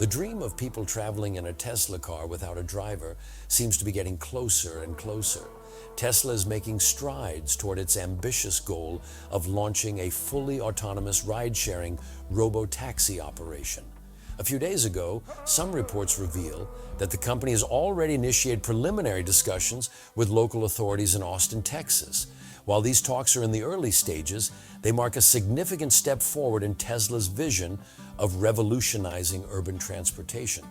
The dream of people traveling in a Tesla car without a driver seems to be getting closer and closer. Tesla is making strides toward its ambitious goal of launching a fully autonomous ride-sharing robo-taxi operation. A few days ago, some reports reveal that the company has already initiated preliminary discussions with local authorities in Austin, Texas. While these talks are in the early stages, they mark a significant step forward in Tesla's vision of revolutionizing urban transportation.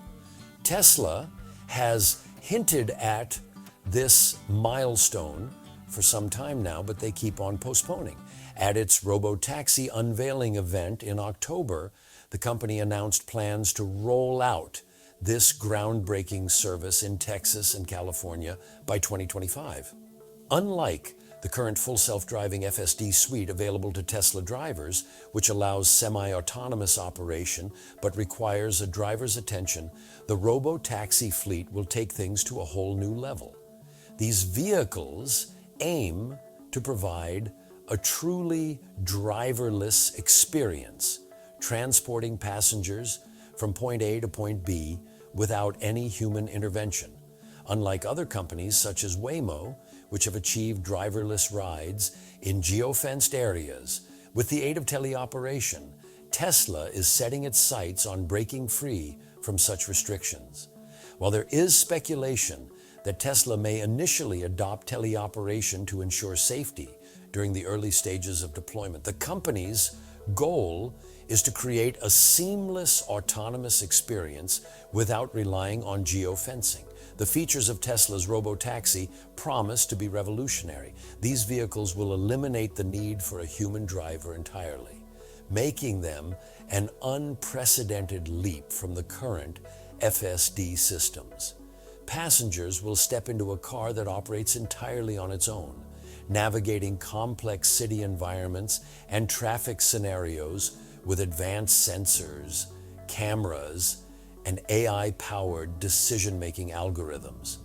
Tesla has hinted at this milestone for some time now, but they keep on postponing. At its Robotaxi unveiling event in October, the company announced plans to roll out this groundbreaking service in Texas and California by 2025. Unlike the current full self-driving FSD suite available to Tesla drivers, which allows semi-autonomous operation but requires a driver's attention, the robo-taxi fleet will take things to a whole new level. These vehicles aim to provide a truly driverless experience, transporting passengers from point A to point B without any human intervention. Unlike other companies such as Waymo, which have achieved driverless rides in geofenced areas, with the aid of teleoperation, Tesla is setting its sights on breaking free from such restrictions. While there is speculation that Tesla may initially adopt teleoperation to ensure safety during the early stages of deployment, the company's goal is to create a seamless autonomous experience without relying on geofencing. The features of Tesla's Robotaxi promise to be revolutionary. These vehicles will eliminate the need for a human driver entirely, making them an unprecedented leap from the current FSD systems. Passengers will step into a car that operates entirely on its own, navigating complex city environments and traffic scenarios with advanced sensors, cameras, and AI-powered decision-making algorithms.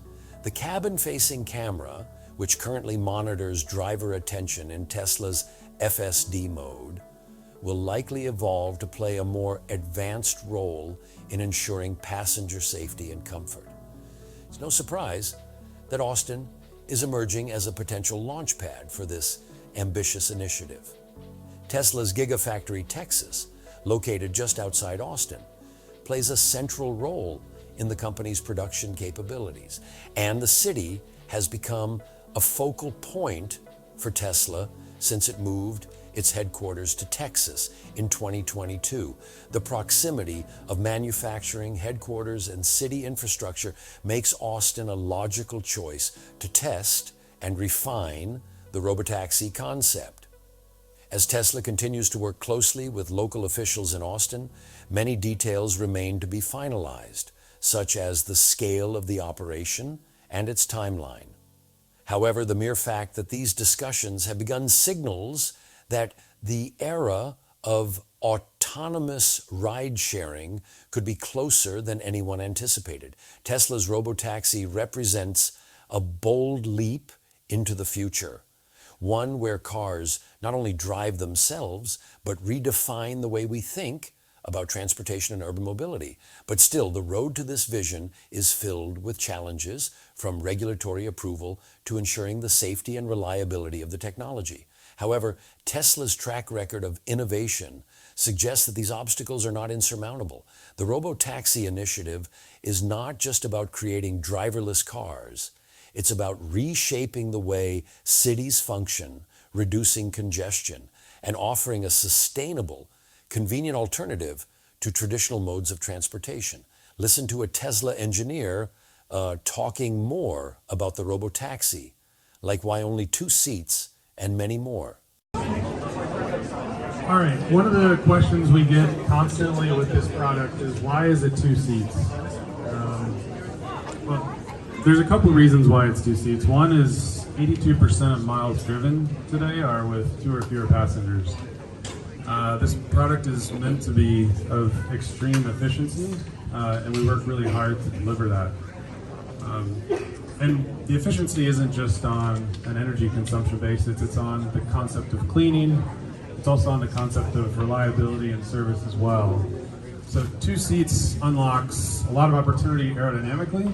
The cabin-facing camera, which currently monitors driver attention in Tesla's FSD mode, will likely evolve to play a more advanced role in ensuring passenger safety and comfort. It's no surprise that Austin is emerging as a potential launch pad for this ambitious initiative. Tesla's Gigafactory, Texas, located just outside Austin, plays a central role in the company's production capabilities, and the city has become a focal point for Tesla since it moved its headquarters to Texas in 2022. The proximity of manufacturing, headquarters, and city infrastructure makes Austin a logical choice to test and refine the robotaxi concept. As Tesla continues to work closely with local officials in Austin, many details remain to be finalized, such as the scale of the operation and its timeline. However, the mere fact that these discussions have begun signals that the era of autonomous ride-sharing could be closer than anyone anticipated. Tesla's Robotaxi represents a bold leap into the future, one where cars not only drive themselves, but redefine the way we think about transportation and urban mobility. But still, the road to this vision is filled with challenges, from regulatory approval to ensuring the safety and reliability of the technology. However, Tesla's track record of innovation suggests that these obstacles are not insurmountable. The Robotaxi initiative is not just about creating driverless cars. It's about reshaping the way cities function, reducing congestion, and offering a sustainable, convenient alternative to traditional modes of transportation. Listen to a Tesla engineer talking more about the Robotaxi, like why only 2 seats and many more. All right, one of the questions we get constantly with this product is, why is it 2 seats? Well, there's a couple reasons why it's 2 seats. One is 82% of miles driven today are with 2 or fewer passengers. This product is meant to be of extreme efficiency, and we work really hard to deliver that. And the efficiency isn't just on an energy consumption basis, it's on the concept of cleaning, it's also on the concept of reliability and service as well. So 2 seats unlocks a lot of opportunity aerodynamically.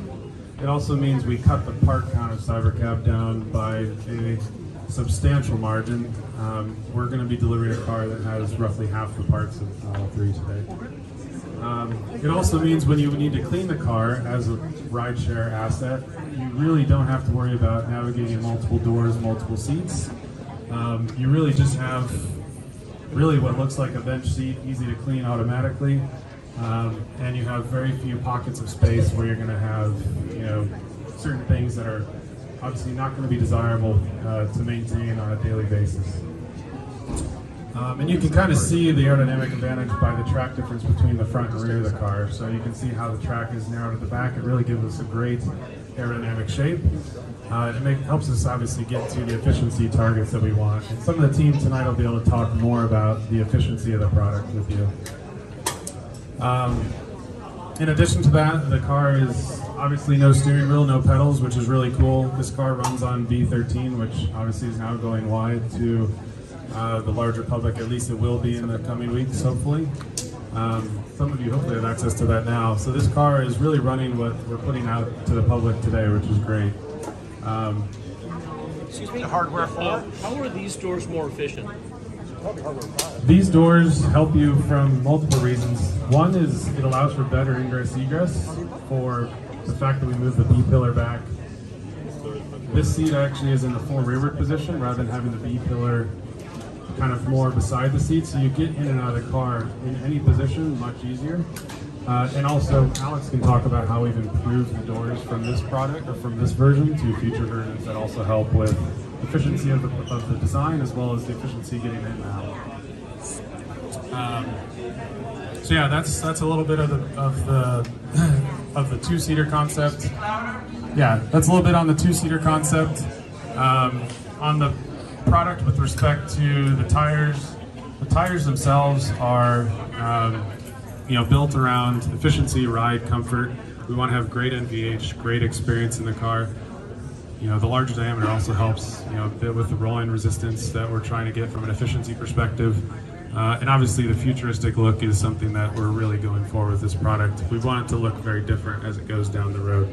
It also means we cut the part count of Cybercab down by a substantial margin. We're going to be delivering a car that has roughly half the parts of Model 3 today. It also means when you need to clean the car as a rideshare asset, you really don't have to worry about navigating multiple doors, multiple seats. You really just have what looks like a bench seat, easy to clean automatically, and you have very few pockets of space where you're going to have, certain things that are obviously not going to be desirable to maintain on a daily basis. And you can kind of see the aerodynamic advantage by the track difference between the front and rear of the car. So you can see how the track is narrowed at the back. It really gives us a great aerodynamic shape. It helps us obviously get to the efficiency targets that we want. And some of the team tonight will be able to talk more about the efficiency of the product with you. In addition to that, the car is obviously no steering wheel, no pedals, which is really cool. This car runs on V13, which obviously is now going wide to the larger public. At least it will be in the coming weeks, hopefully. Some of you hopefully have access to that now. So this car is really running what we're putting out to the public today, which is great. Excuse me, hardware for? How are these doors more efficient? These doors help you from multiple reasons. One is it allows for better ingress-egress for the fact that we move the B-pillar back. This seat actually is in the full rearward position rather than having the B-pillar kind of more beside the seat, so you get in and out of the car in any position much easier. And also, Alex can talk about how we've improved the doors from this product or from this version to future versions that also help with efficiency of the design as well as the efficiency getting in and out. So yeah, that's a little bit of the two-seater concept. Yeah, that's a little bit on the two-seater concept. On the product with respect to the tires themselves are built around efficiency, ride, comfort. We want to have great NVH, great experience in the car. The larger diameter also helps, a bit with the rolling resistance that we're trying to get from an efficiency perspective. And obviously the futuristic look is something that we're really going for with this product. We want it to look very different as it goes down the road.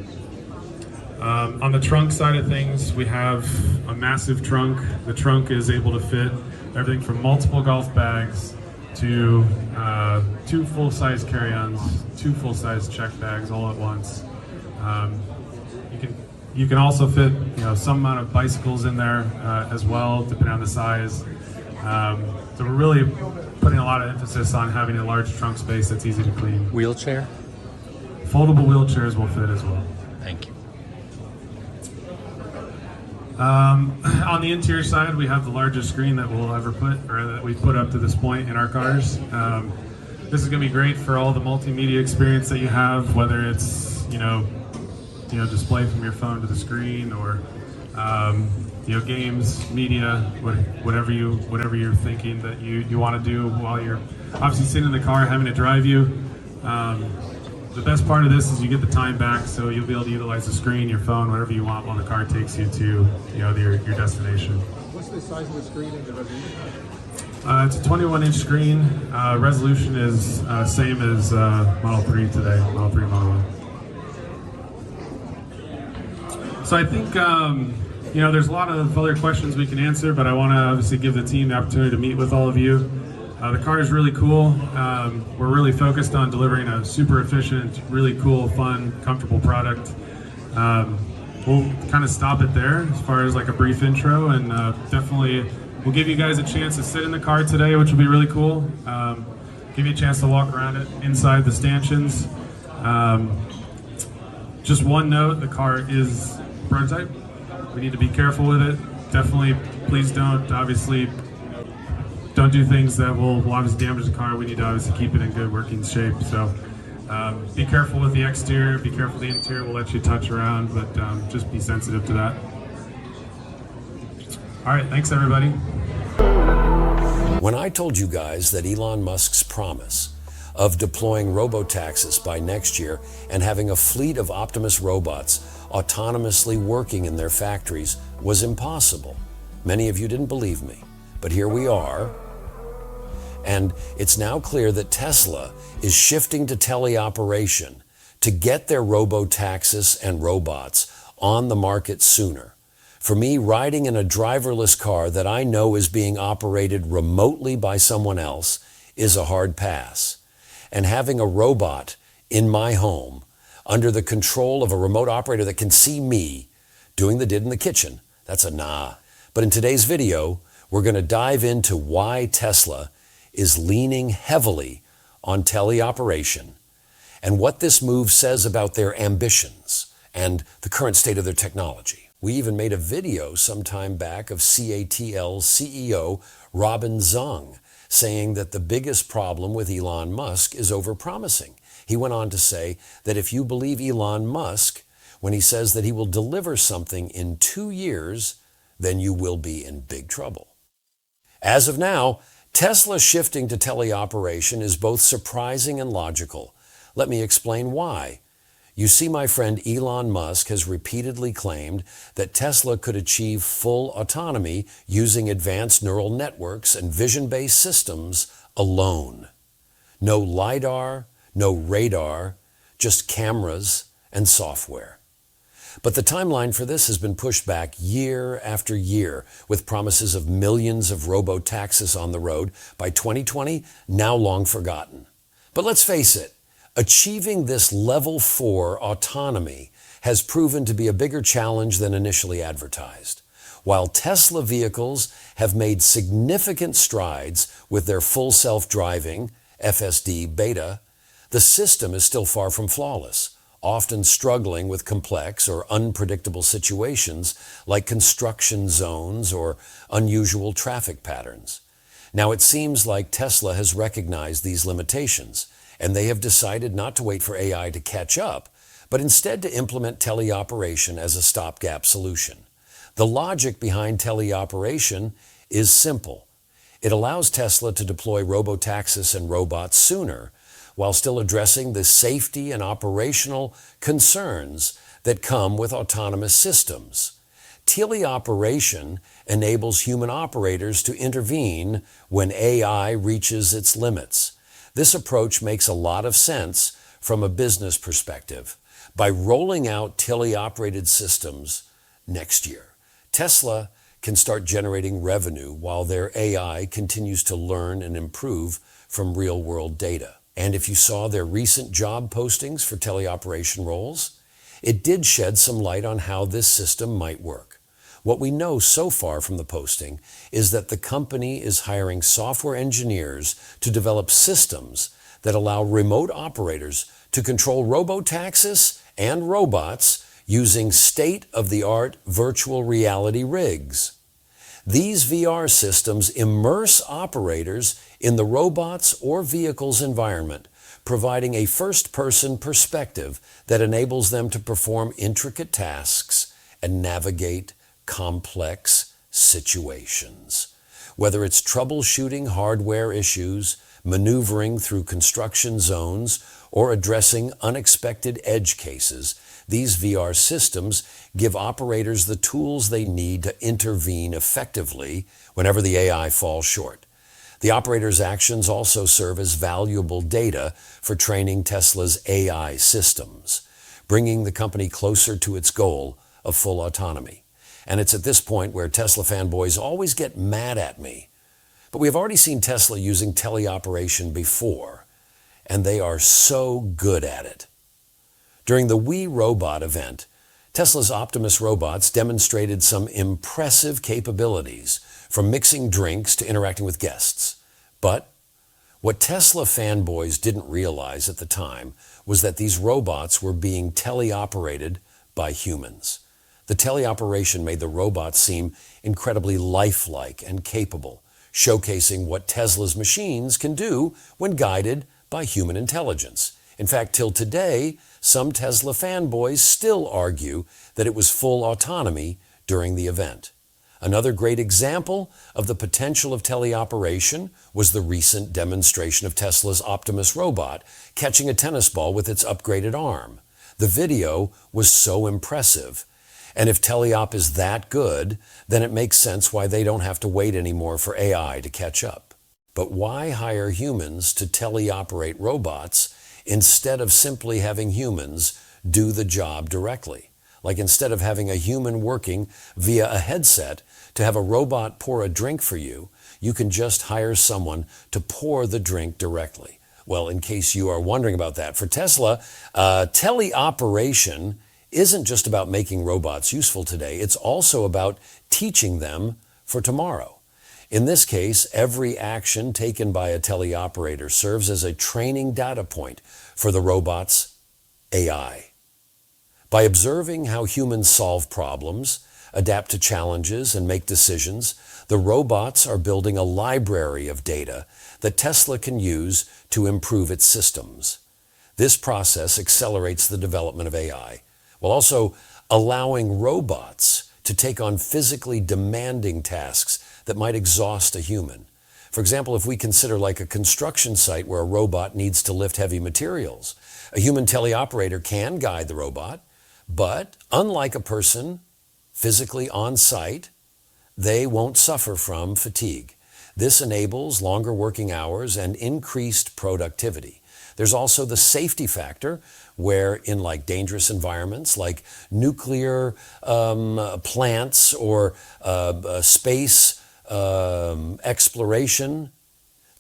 On the trunk side of things, we have a massive trunk. The trunk is able to fit everything from multiple golf bags to 2 full-size carry-ons, 2 full-size check bags all at once. You can also fit some amount of bicycles in there as well, depending on the size. So we're really putting a lot of emphasis on having a large trunk space that's easy to clean. Wheelchair? Foldable wheelchairs will fit as well. Thank you. On the interior side, we have the largest screen that we'll ever put, or that we've put up to this point in our cars. This is going to be great for all the multimedia experience that you have, whether it's display from your phone to the screen, or games, media, whatever you're thinking that you want to do while you're obviously sitting in the car having it drive you. The best part of this is you get the time back, so you'll be able to utilize the screen, your phone, whatever you want while the car takes you to your destination. What's the size of the screen and the resolution? It's a 21-inch screen. Resolution is same as Model 3 today, Model 3 Model 1. So I think there's a lot of other questions we can answer, but I want to obviously give the team the opportunity to meet with all of you. The car is really cool. We're really focused on delivering a super efficient, really cool, fun, comfortable product. We'll kind of stop it there as far as like a brief intro, and definitely we'll give you guys a chance to sit in the car today, which will be really cool. Give you a chance to walk around it inside the stanchions. Just one note, the car is prototype. We need to be careful with it. Definitely, please don't do things that will obviously damage the car. We need to obviously keep it in good working shape. So be careful with the exterior, be careful with the interior. We'll let you touch around, but just be sensitive to that. All right, thanks everybody. When I told you guys that Elon Musk's promise of deploying Robotaxis by next year and having a fleet of Optimus robots autonomously working in their factories was impossible, many of you didn't believe me. But here we are. And it's now clear that Tesla is shifting to teleoperation to get their robotaxis and robots on the market sooner. For me, riding in a driverless car that I know is being operated remotely by someone else is a hard pass. And having a robot in my home under the control of a remote operator that can see me doing the did in the kitchen, that's a nah. But in today's video, we're going to dive into why Tesla is leaning heavily on teleoperation and what this move says about their ambitions and the current state of their technology. We even made a video some time back of CATL CEO Robin Zung saying that the biggest problem with Elon Musk is overpromising. He went on to say that if you believe Elon Musk when he says that he will deliver something in 2 years, then you will be in big trouble. As of now, Tesla shifting to teleoperation is both surprising and logical. Let me explain why. You see, my friend Elon Musk has repeatedly claimed that Tesla could achieve full autonomy using advanced neural networks and vision-based systems alone. No LiDAR, no radar, just cameras and software. But the timeline for this has been pushed back year after year, with promises of millions of robo-taxis on the road by 2020, now long forgotten. But let's face it, achieving this level 4 autonomy has proven to be a bigger challenge than initially advertised. While Tesla vehicles have made significant strides with their full self-driving, FSD beta, the system is still far from flawless, often struggling with complex or unpredictable situations like construction zones or unusual traffic patterns. Now, it seems like Tesla has recognized these limitations, and they have decided not to wait for AI to catch up, but instead to implement teleoperation as a stopgap solution. The logic behind teleoperation is simple. It allows Tesla to deploy robotaxis and robots sooner, while still addressing the safety and operational concerns that come with autonomous systems. Teleoperation enables human operators to intervene when AI reaches its limits. This approach makes a lot of sense from a business perspective. By rolling out teleoperated systems next year, Tesla can start generating revenue while their AI continues to learn and improve from real-world data. And if you saw their recent job postings for teleoperation roles, it did shed some light on how this system might work. What we know so far from the posting is that the company is hiring software engineers to develop systems that allow remote operators to control robotaxis and robots using state-of-the-art virtual reality rigs. These VR systems immerse operators in the robot's or vehicle's environment, providing a first-person perspective that enables them to perform intricate tasks and navigate complex situations. Whether it's troubleshooting hardware issues, maneuvering through construction zones, or addressing unexpected edge cases, these VR systems give operators the tools they need to intervene effectively whenever the AI falls short. The operator's actions also serve as valuable data for training Tesla's AI systems, bringing the company closer to its goal of full autonomy. And it's at this point where Tesla fanboys always get mad at me. But we have already seen Tesla using teleoperation before, and they are so good at it. During the We Robot event, Tesla's Optimus robots demonstrated some impressive capabilities, from mixing drinks to interacting with guests. But what Tesla fanboys didn't realize at the time was that these robots were being teleoperated by humans. The teleoperation made the robots seem incredibly lifelike and capable, showcasing what Tesla's machines can do when guided by human intelligence. In fact, till today, some Tesla fanboys still argue that it was full autonomy during the event. Another great example of the potential of teleoperation was the recent demonstration of Tesla's Optimus robot catching a tennis ball with its upgraded arm. The video was so impressive. And if teleop is that good, then it makes sense why they don't have to wait anymore for AI to catch up. But why hire humans to teleoperate robots instead of simply having humans do the job directly? Like instead of having a human working via a headset to have a robot pour a drink for you, you can just hire someone to pour the drink directly. Well, in case you are wondering about that, for Tesla, teleoperation isn't just about making robots useful today. It's also about teaching them for tomorrow. In this case, every action taken by a teleoperator serves as a training data point for the robot's AI. By observing how humans solve problems, adapt to challenges, and make decisions, the robots are building a library of data that Tesla can use to improve its systems. This process accelerates the development of AI, while also allowing robots to take on physically demanding tasks that might exhaust a human. For example, if we consider like a construction site where a robot needs to lift heavy materials, a human teleoperator can guide the robot, but unlike a person physically on site, they won't suffer from fatigue. This enables longer working hours and increased productivity. There's also the safety factor where in like dangerous environments like nuclear plants or space exploration,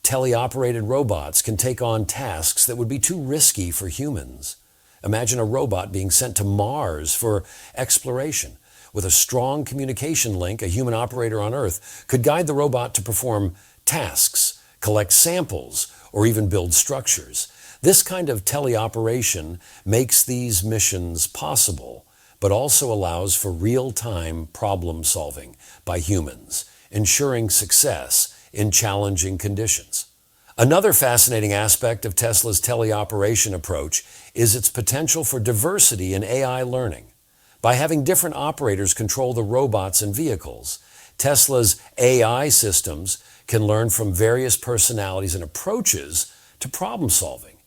teleoperated robots can take on tasks that would be too risky for humans. Imagine a robot being sent to Mars for exploration. With a strong communication link, a human operator on Earth could guide the robot to perform tasks, collect samples, or even build structures. This kind of teleoperation makes these missions possible, but also allows for real-time problem solving by humans, ensuring success in challenging conditions. Another fascinating aspect of Tesla's teleoperation approach is its potential for diversity in AI learning. By having different operators control the robots and vehicles, Tesla's AI systems can learn from various personalities and approaches to problem solving.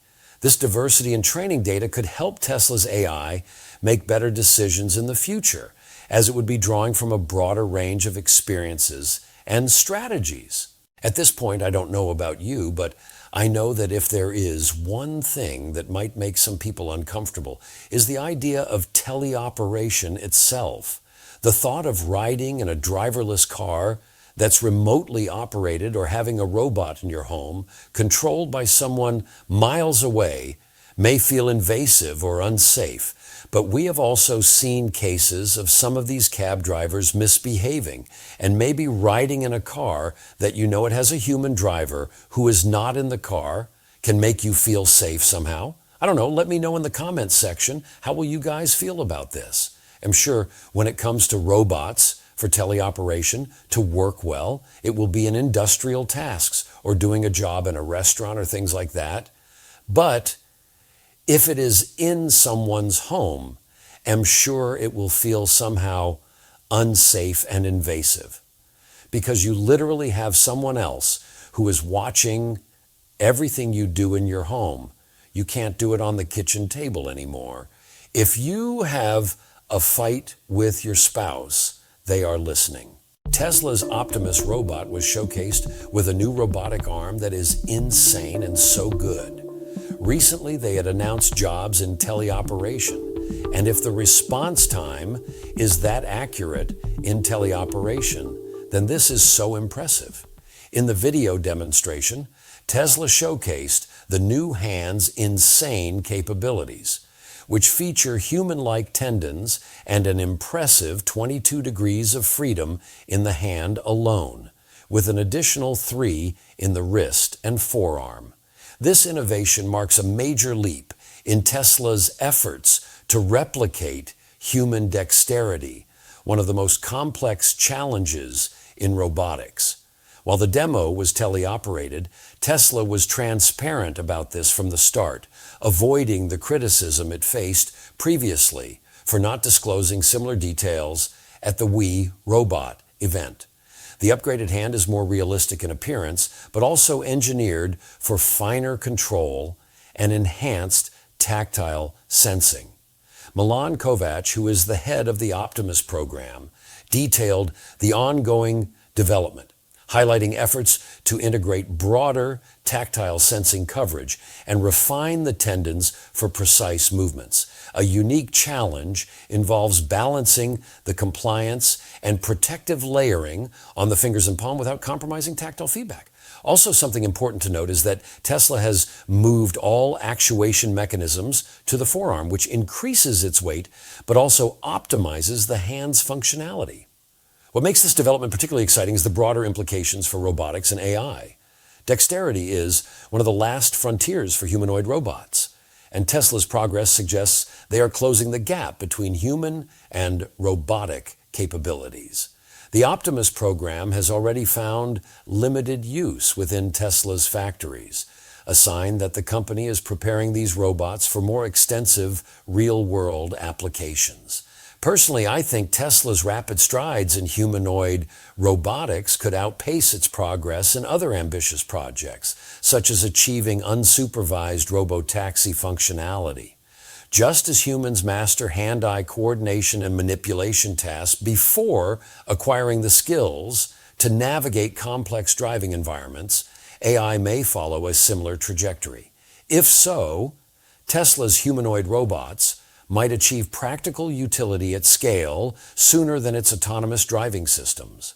This diversity in training data could help Tesla's AI make better decisions in the future, as it would be drawing from a broader range of experiences and strategies. At this point, I don't know about you, but I know that if there is one thing that might make some people uncomfortable, is the idea of teleoperation itself. The thought of riding in a driverless car that's remotely operated or having a robot in your home, controlled by someone miles away, may feel invasive or unsafe. But we have also seen cases of some of these cab drivers misbehaving and maybe riding in a car that you know it has a human driver who is not in the car, can make you feel safe somehow. I don't know, let me know in the comments section, how will you guys feel about this? I'm sure when it comes to robots for teleoperation to work well, it will be in industrial tasks or doing a job in a restaurant or things like that. But if it is in someone's home, I'm sure it will feel somehow unsafe and invasive because you literally have someone else who is watching everything you do in your home. You can't do it on the kitchen table anymore. If you have a fight with your spouse, they are listening. Tesla's Optimus robot was showcased with a new robotic arm that is insane and so good. Recently, they had announced jobs in teleoperation, and if the response time is that accurate in teleoperation, then this is so impressive. In the video demonstration, Tesla showcased the new hand's insane capabilities, which feature human-like tendons and an impressive 22 degrees of freedom in the hand alone, with an additional 3 in the wrist and forearm. This innovation marks a major leap in Tesla's efforts to replicate human dexterity, one of the most complex challenges in robotics. While the demo was teleoperated, Tesla was transparent about this from the start, avoiding the criticism it faced previously for not disclosing similar details at the We Robot event. The upgraded hand is more realistic in appearance, but also engineered for finer control and enhanced tactile sensing. Milan Kovac, who is the head of the Optimus program, detailed the ongoing development, highlighting efforts to integrate broader tactile sensing coverage and refine the tendons for precise movements. A unique challenge involves balancing the compliance and protective layering on the fingers and palm without compromising tactile feedback. Also, something important to note is that Tesla has moved all actuation mechanisms to the forearm, which increases its weight, but also optimizes the hand's functionality. What makes this development particularly exciting is the broader implications for robotics and AI. Dexterity is one of the last frontiers for humanoid robots, and Tesla's progress suggests they are closing the gap between human and robotic capabilities. The Optimus program has already found limited use within Tesla's factories, a sign that the company is preparing these robots for more extensive real-world applications. Personally, I think Tesla's rapid strides in humanoid robotics could outpace its progress in other ambitious projects, such as achieving unsupervised robo-taxi functionality. Just as humans master hand-eye coordination and manipulation tasks before acquiring the skills to navigate complex driving environments, AI may follow a similar trajectory. If so, Tesla's humanoid robots might achieve practical utility at scale sooner than its autonomous driving systems.